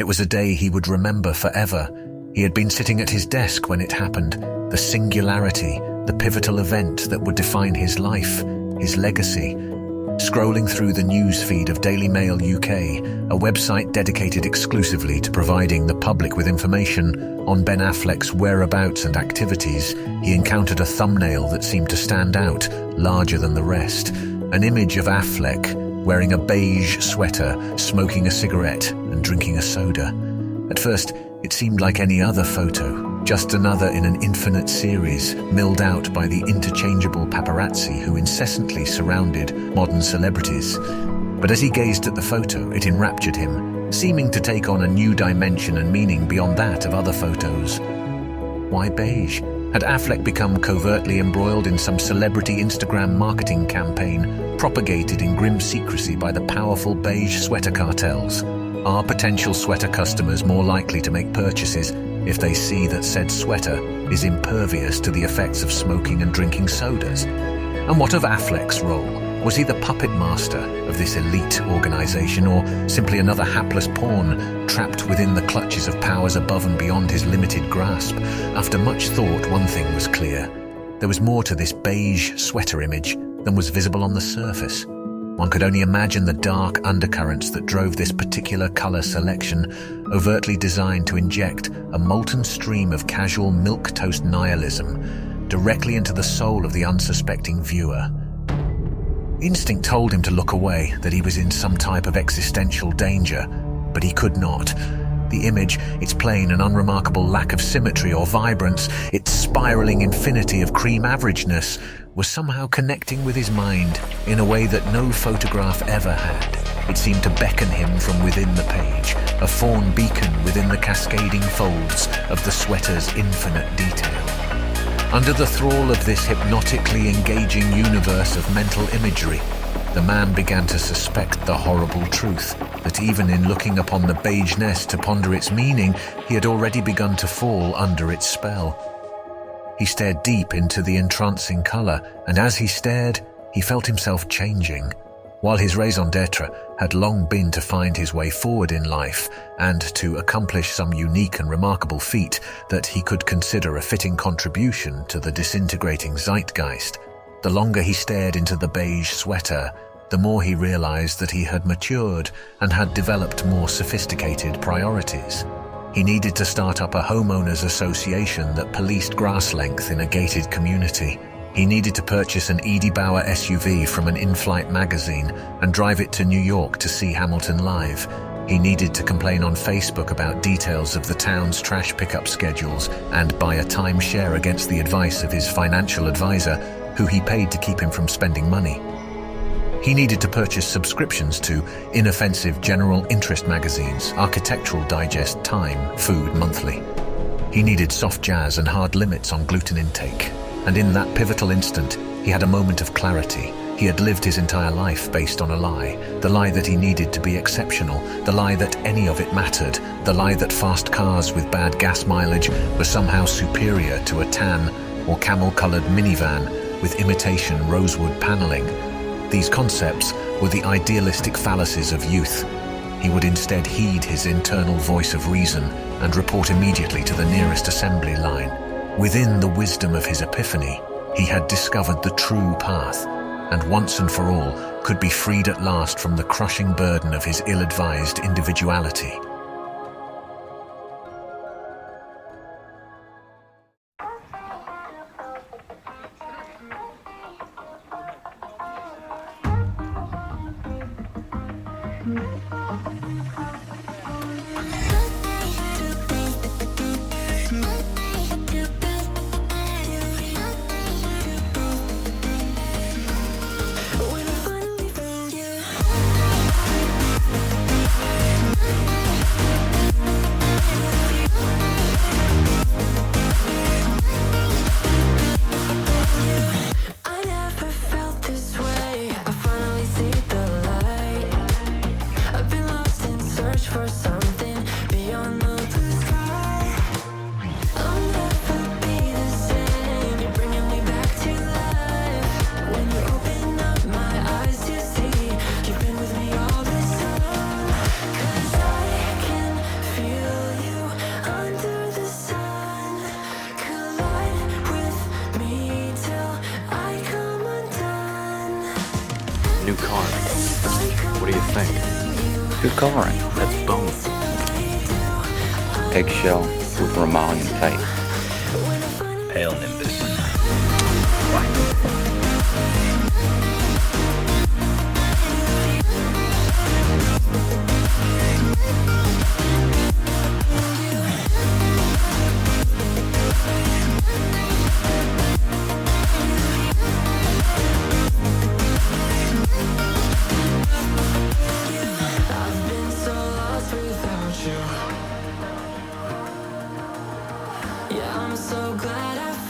It was a day he would remember forever. He had been sitting at his desk when it happened, the singularity, the pivotal event that would define his life, his legacy. Scrolling through the news feed of Daily Mail UK, a website dedicated exclusively to providing the public with information on Ben Affleck's whereabouts and activities, he encountered a thumbnail that seemed to stand out, larger than the rest. An image of Affleck wearing a beige sweater, smoking a cigarette and drinking a soda. At first, it seemed like any other photo, just another in an infinite series, milled out by the interchangeable paparazzi who incessantly surrounded modern celebrities. But as he gazed at the photo, it enraptured him, seeming to take on a new dimension and meaning beyond that of other photos. Why beige? Had Affleck become covertly embroiled in some celebrity Instagram marketing campaign propagated in grim secrecy by the powerful beige sweater cartels? Are potential sweater customers more likely to make purchases if they see that said sweater is impervious to the effects of smoking and drinking sodas? And what of Affleck's role? Was he the puppet master of this elite organization, or simply another hapless pawn trapped within the clutches of powers above and beyond his limited grasp? After much thought, one thing was clear. There was more to this beige sweater image than was visible on the surface. One could only imagine the dark undercurrents that drove this particular color selection, overtly designed to inject a molten stream of casual milquetoast nihilism directly into the soul of the unsuspecting viewer. Instinct told him to look away, that he was in some type of existential danger, but he could not. The image, its plain and unremarkable lack of symmetry or vibrance, its spiraling infinity of cream averageness, was somehow connecting with his mind in a way that no photograph ever had. It seemed to beckon him from within the page, a fawn beacon within the cascading folds of the sweater's infinite detail. Under the thrall of this hypnotically engaging universe of mental imagery, the man began to suspect the horrible truth that even in looking upon the beigeness to ponder its meaning, he had already begun to fall under its spell. He stared deep into the entrancing color, and as he stared, he felt himself changing. While his raison d'etre had long been to find his way forward in life and to accomplish some unique and remarkable feat that he could consider a fitting contribution to the disintegrating zeitgeist, the longer he stared into the beige sweater, the more he realized that he had matured and had developed more sophisticated priorities. He needed to start up a homeowners association that policed grass length in a gated community. He needed to purchase an Edie Bauer SUV from an in-flight magazine and drive it to New York to see Hamilton live. He needed to complain on Facebook about details of the town's trash pickup schedules and buy a timeshare against the advice of his financial advisor, who he paid to keep him from spending money. He needed to purchase subscriptions to inoffensive general interest magazines, Architectural Digest, Time, Food Monthly. He needed soft jazz and hard limits on gluten intake. And in that pivotal instant, he had a moment of clarity. He had lived his entire life based on a lie. The lie that he needed to be exceptional. The lie that any of it mattered. The lie that fast cars with bad gas mileage were somehow superior to a tan or camel-colored minivan with imitation rosewood paneling. These concepts were the idealistic fallacies of youth. He would instead heed his internal voice of reason and report immediately to the nearest assembly line. Within the wisdom of his epiphany, he had discovered the true path, and once and for all could be freed at last from the crushing burden of his ill-advised individuality. think? Good coloring. That's bone. Eggshell with Romalian tape. Pale nimbus. Yeah, I'm so glad I